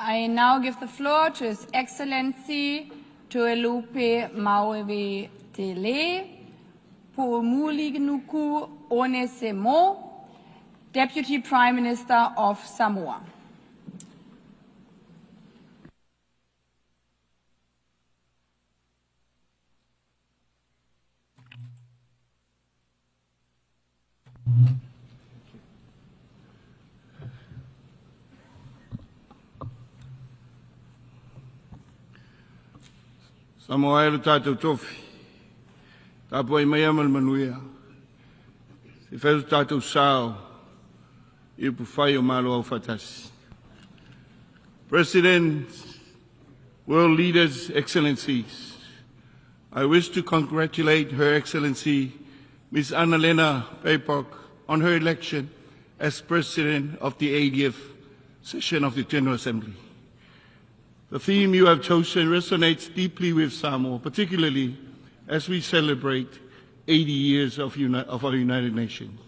I now give the floor to His Excellency Toelupe Maoiautele, Poumulinuku Onesemo, Deputy Prime Minister of Samoa. Samoa e tātou tofi, tāpua I mai amal manuia, se whairu tātou sāo, I upu whai o malo au whatasi. Presidents, world leaders, excellencies, I wish to congratulate Her Excellency Ms. Annalena Baerbock on her election as President of the 80th session of the General Assembly. The theme you have chosen resonates deeply with Samoa, particularly as we celebrate 80 years of our United Nations.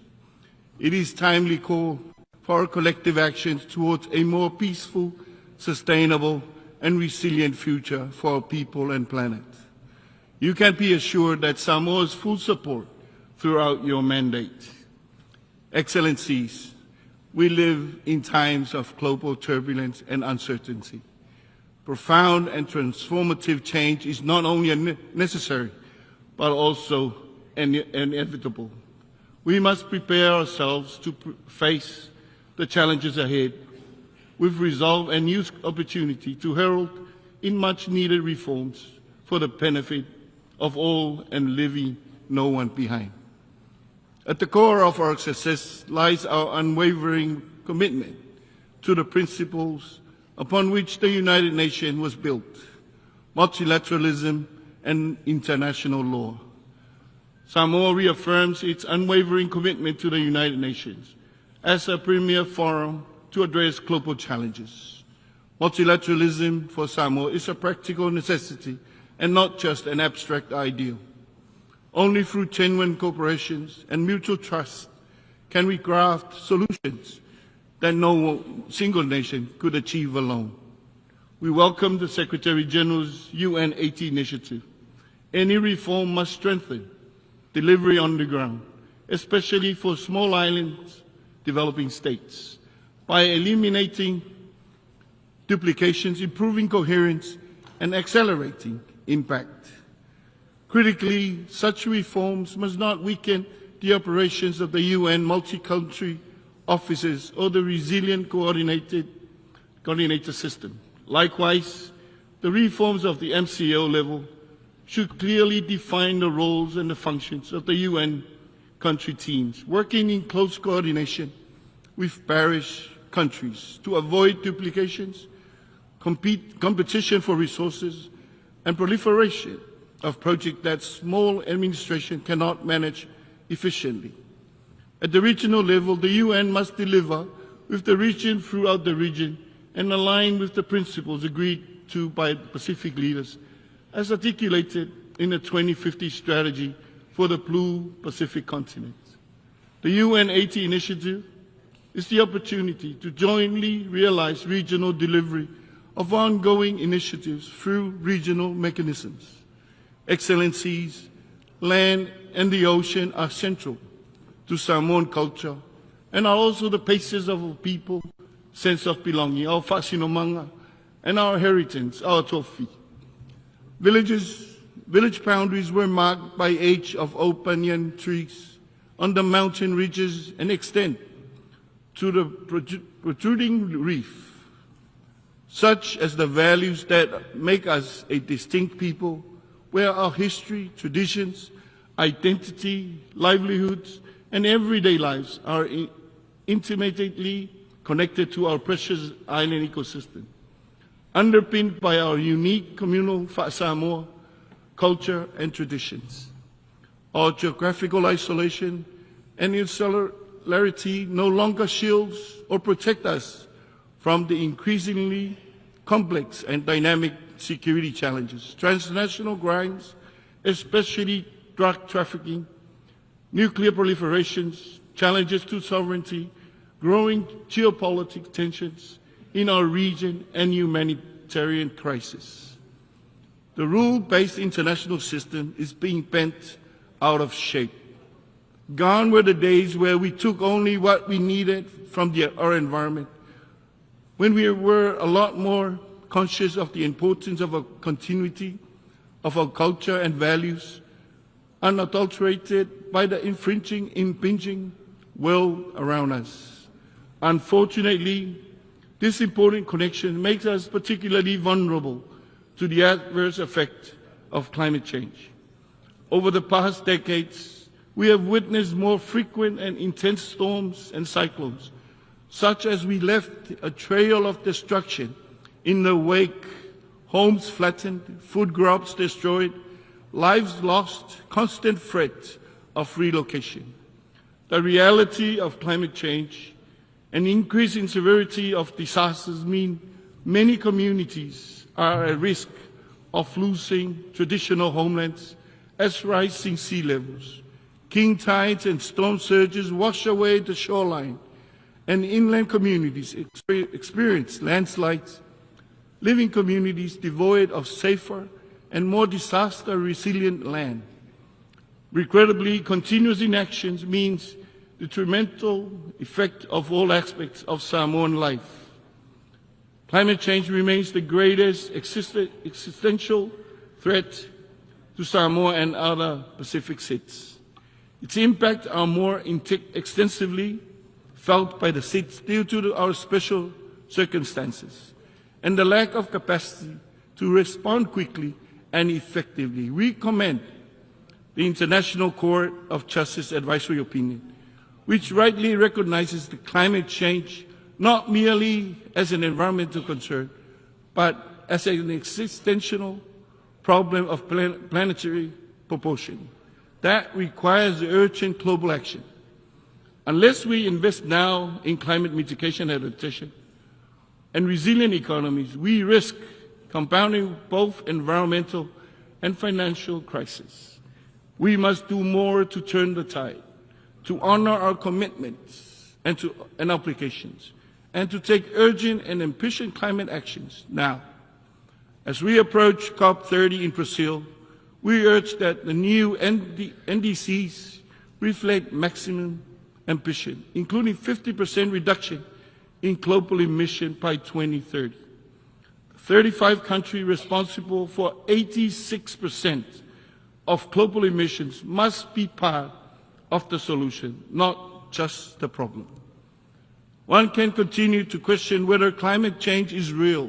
It is timely call for our collective actions towards a more peaceful, sustainable, and resilient future for our people and planet. You can be assured that Samoa's full support throughout your mandate. Excellencies, we live in times of global turbulence and uncertainty. Profound and transformative change is not only necessary, but also inevitable. We must prepare ourselves to face the challenges ahead with resolve and use opportunity to herald in much-needed reforms for the benefit of all and leaving no one behind. At the core of our success lies our unwavering commitment to the principles upon which the United Nations was built, multilateralism and international law. Samoa reaffirms its unwavering commitment to the United Nations as a premier forum to address global challenges. Multilateralism for Samoa is a practical necessity and not just an abstract ideal. Only through genuine cooperations and mutual trust can we craft solutions that no single nation could achieve alone. We welcome the Secretary General's UN 80 initiative. Any reform must strengthen delivery on the ground, especially for small islands, developing states, by eliminating duplications, improving coherence, and accelerating impact. Critically, such reforms must not weaken the operations of the UN multi-country offices or the resilient coordinator system. Likewise, the reforms of the MCO level should clearly define the roles and the functions of the UN country teams, working in close coordination with parish countries to avoid duplications, competition for resources, and proliferation of projects that small administration cannot manage efficiently. At the regional level, the UN must deliver with the region throughout the region and align with the principles agreed to by Pacific leaders as articulated in the 2050 strategy for the Blue Pacific continent. The UN 80 initiative is the opportunity to jointly realize regional delivery of ongoing initiatives through regional mechanisms. Excellencies, land and the ocean are central to Samoan culture and are also the basis of our people, sense of belonging, our whasinomanga, and our heritage, our tofi. Village boundaries were marked by age of oak banyan trees on the mountain ridges and extend to the protruding reef, such as the values that make us a distinct people, where our history, traditions, identity, livelihoods, and everyday lives are intimately connected to our precious island ecosystem, underpinned by our unique communal Samoa culture and traditions. Our geographical isolation and insularity no longer shields or protect us from the increasingly complex and dynamic security challenges, transnational crimes, especially drug trafficking, nuclear proliferations, challenges to sovereignty, growing geopolitical tensions, in our region and humanitarian crisis. The rule-based international system is being bent out of shape. Gone were the days where we took only what we needed from our environment, when we were a lot more conscious of the importance of a continuity of our culture and values, unadulterated by the impinging world around us. Unfortunately, this important connection makes us particularly vulnerable to the adverse effect of climate change. Over the past decades, we have witnessed more frequent and intense storms and cyclones, such as we left a trail of destruction in the wake, homes flattened, food crops destroyed, lives lost, constant threat of relocation. The reality of climate change and increase in severity of disasters mean many communities are at risk of losing traditional homelands as rising sea levels, king tides and storm surges wash away the shoreline, and inland communities experience landslides, living communities devoid of safer and more disaster-resilient land. Regrettably, continuous inaction means the detrimental effect of all aspects of Samoan life. Climate change remains the greatest existential threat to Samoa and other Pacific states. Its impacts are more extensively felt by the states due to our special circumstances and the lack of capacity to respond quickly and effectively. We commend the International Court of Justice advisory opinion, which rightly recognizes the climate change not merely as an environmental concern, but as an existential problem of planetary proportion that requires urgent global action. Unless we invest now in climate mitigation adaptation and resilient economies, we risk compounding both environmental and financial crises. We must do more to turn the tide, to honor our commitments and obligations, and to take urgent and ambitious climate actions now. As we approach COP30 in Brazil, we urge that the new NDCs reflect maximum ambition, including 50% reduction in global emission by 2030. 35 countries responsible for 86% of global emissions must be part of the solution, not just the problem. One can continue to question whether climate change is real,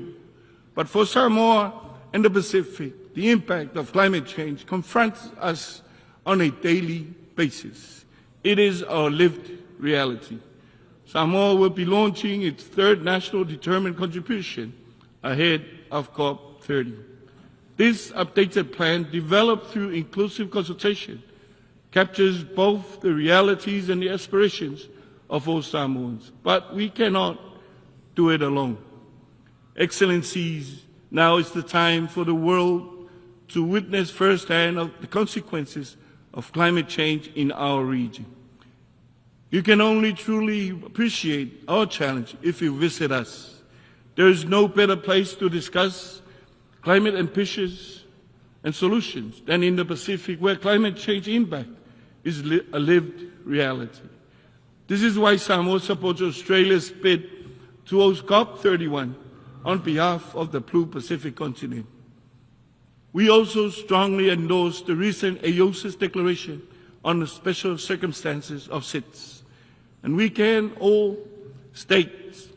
but for Samoa and the Pacific, the impact of climate change confronts us on a daily basis. It is our lived reality. Samoa will be launching its third national determined contribution ahead of COP30. This updated plan, developed through inclusive consultation, captures both the realities and the aspirations of all Samoans. But we cannot do it alone. Excellencies, now is the time for the world to witness firsthand of the consequences of climate change in our region. You can only truly appreciate our challenge if you visit us. There is no better place to discuss climate ambitions and solutions than in the Pacific, where climate change impact is a lived reality. This is why Samoa supports Australia's bid to host COP31 on behalf of the Blue Pacific continent. We also strongly endorse the recent AOSIS declaration on the special circumstances of SIDS. And we can all states,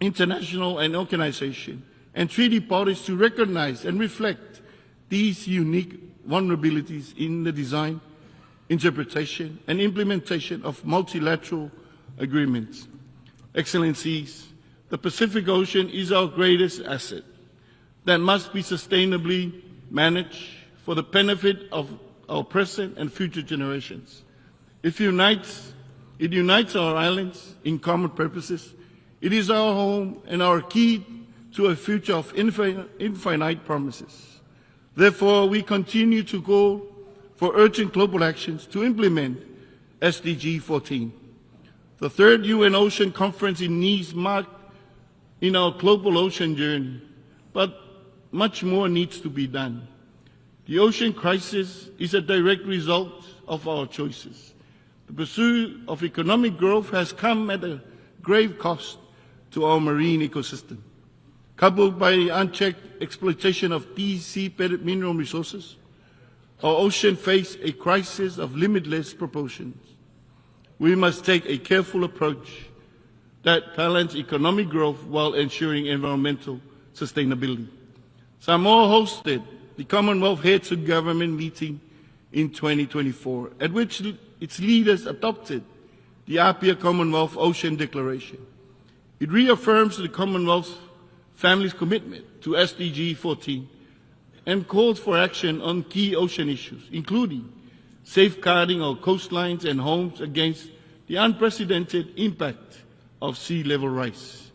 international and organizations, and treaty parties to recognize and reflect these unique vulnerabilities in the design, interpretation, and implementation of multilateral agreements. Excellencies, the Pacific Ocean is our greatest asset that must be sustainably managed for the benefit of our present and future generations. It unites our islands in common purposes. It is our home and our key to a future of infinite promises. Therefore, we continue to go for urgent global actions to implement SDG 14. The third UN Ocean Conference in Nice marked in our global ocean journey, but much more needs to be done. The ocean crisis is a direct result of our choices. The pursuit of economic growth has come at a grave cost to our marine ecosystem. Coupled by unchecked exploitation of deep sea-bedded mineral resources, our ocean face a crisis of limitless proportions. We must take a careful approach that balances economic growth while ensuring environmental sustainability. Samoa hosted the Commonwealth Heads of Government meeting in 2024, at which its leaders adopted the Apia Commonwealth Ocean Declaration. It reaffirms the Commonwealth family's commitment to SDG 14 and calls for action on key ocean issues, including safeguarding our coastlines and homes against the unprecedented impact of sea level rise.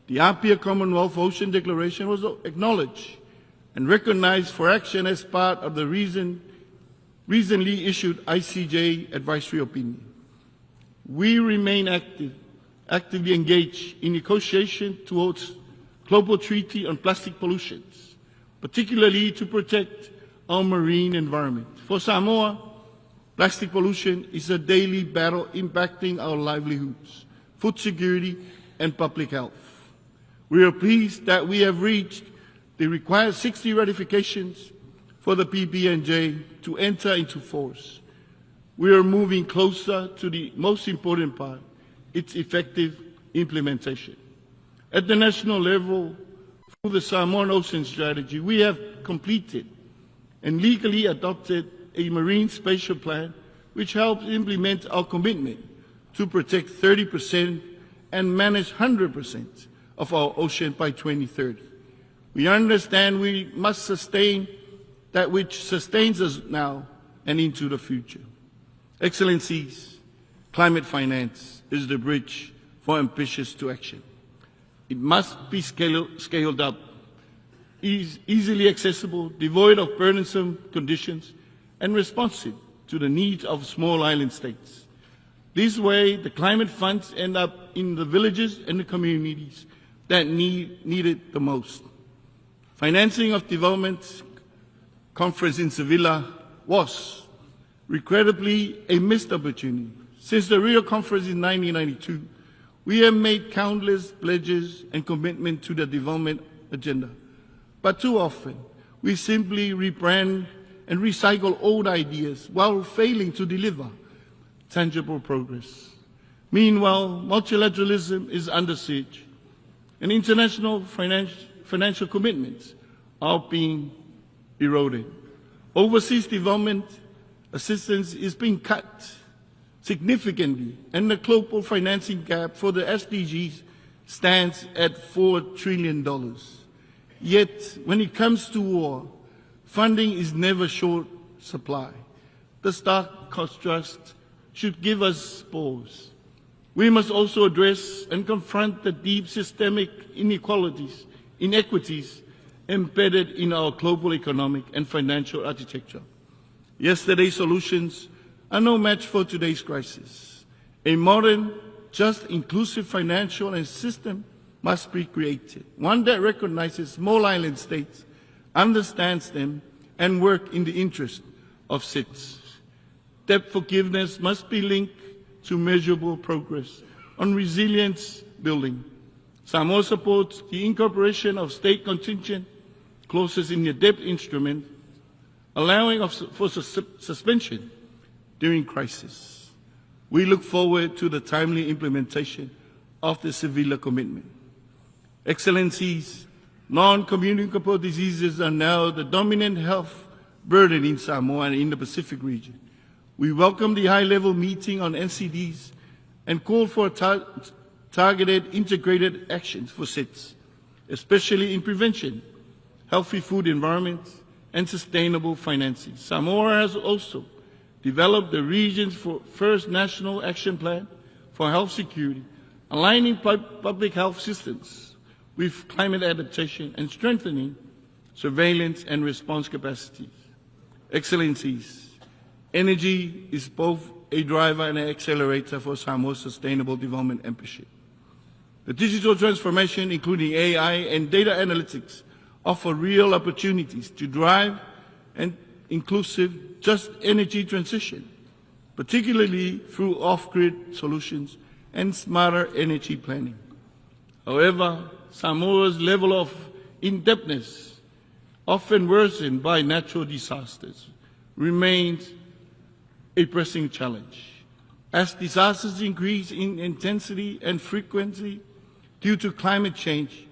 The Apia Commonwealth Ocean Declaration was acknowledged and recognized for action as part of the recently issued ICJ advisory opinion. We remain actively engaged in negotiation towards global treaty on plastic pollutions, particularly to protect our marine environment. For Samoa, plastic pollution is a daily battle impacting our livelihoods, food security, and public health. We are pleased that we have reached the required 60 ratifications for the PB&J to enter into force. We are moving closer to the most important part, its effective implementation. At the national level, through the Samoan Ocean Strategy, we have completed and legally adopted a marine spatial plan which helps implement our commitment to protect 30% and manage 100% of our ocean by 2030. We understand we must sustain that which sustains us now and into the future. Excellencies, climate finance is the bridge for ambitious to action. It must be scaled up, easily accessible, devoid of burdensome conditions, and responsive to the needs of small island states. This way, the climate funds end up in the villages and the communities that need it the most. Financing of development conference in Sevilla was, regrettably, a missed opportunity. Since the Rio conference in 1992, we have made countless pledges and commitments to the development agenda. But too often, we simply rebrand and recycle old ideas while failing to deliver tangible progress. Meanwhile, multilateralism is under siege, and international financial commitments are being eroded. Overseas development assistance is being cut significantly, and the global financing gap for the SDGs stands at $4 trillion. Yet, when it comes to war, funding is never short supply. The stark contrast should give us pause. We must also address and confront the deep systemic inequities embedded in our global economic and financial architecture. Yesterday's solutions are no match for today's crisis. A modern, just, inclusive financial and system must be created, one that recognizes small island states, understands them, and work in the interest of SIDS. Debt forgiveness must be linked to measurable progress on resilience building. Samoa supports the incorporation of state contingent clauses in the debt instrument, allowing for suspension during crisis. We look forward to the timely implementation of the Sevilla commitment. Excellencies, non-communicable diseases are now the dominant health burden in Samoa and in the Pacific region. We welcome the high-level meeting on NCDs and call for targeted integrated actions for SIDS, especially in prevention, healthy food environments, and sustainable financing. Samoa has also developed the region's first national action plan for health security, aligning public health systems with climate adaptation and strengthening surveillance and response capacities. Excellencies, energy is both a driver and an accelerator for Samoa's sustainable development ambition. The digital transformation, including AI and data analytics, offer real opportunities to drive an inclusive, just energy transition, particularly through off-grid solutions and smarter energy planning. However, Samoa's level of in-depthness, often worsened by natural disasters, remains a pressing challenge. As disasters increase in intensity and frequency due to climate change,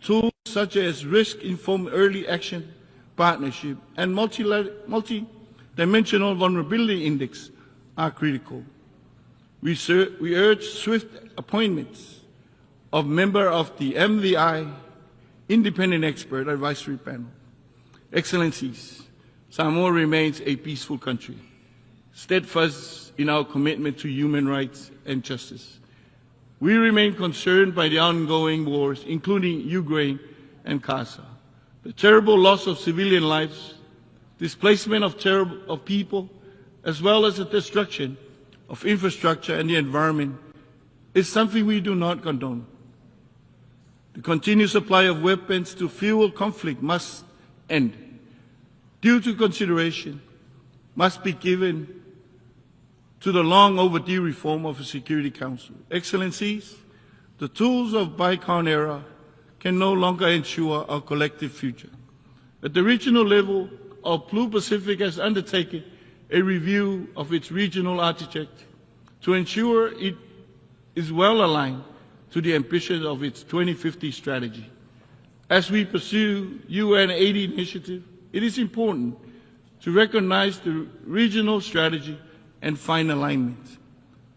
tools such as risk-informed early action, partnership, and multi-dimensional vulnerability index are critical. We urge swift appointments of members of the MVI Independent Expert Advisory Panel. Excellencies, Samoa remains a peaceful country, steadfast in our commitment to human rights and justice. We remain concerned by the ongoing wars, including Ukraine and Gaza, the terrible loss of civilian lives, displacement of people, as well as the destruction of infrastructure and the environment, is something we do not condone. The continued supply of weapons to fuel conflict must end. Due to consideration must be given to the long overdue reform of the Security Council. Excellencies, the tools of bygone era can no longer ensure our collective future. At the regional level, our Blue Pacific has undertaken a review of its regional architecture to ensure it is well aligned to the ambitions of its 2050 strategy. As we pursue UN 80 initiative, it is important to recognize the regional strategy and find alignment.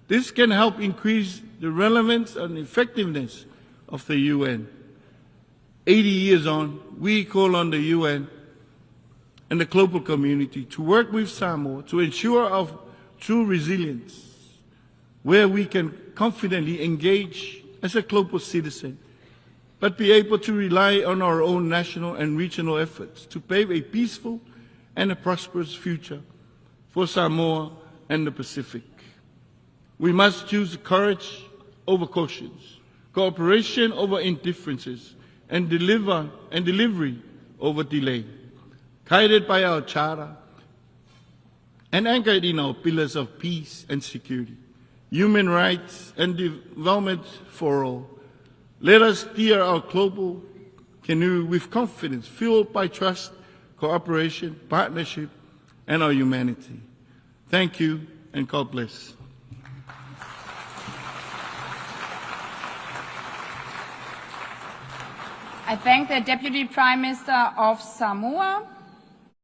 This can help increase the relevance and effectiveness of the UN. 80 years on, we call on the UN and the global community to work with Samoa to ensure our true resilience, where we can confidently engage as a global citizen, but be able to rely on our own national and regional efforts to pave a peaceful and a prosperous future for Samoa and the Pacific. We must choose courage over cautions, cooperation over indifferences, and delivery over delay, guided by our charter and anchored in our pillars of peace and security, human rights and development for all. Let us steer our global canoe with confidence, fueled by trust, cooperation, partnership, and our humanity. Thank you, and God bless. I thank the Deputy Prime Minister of Samoa.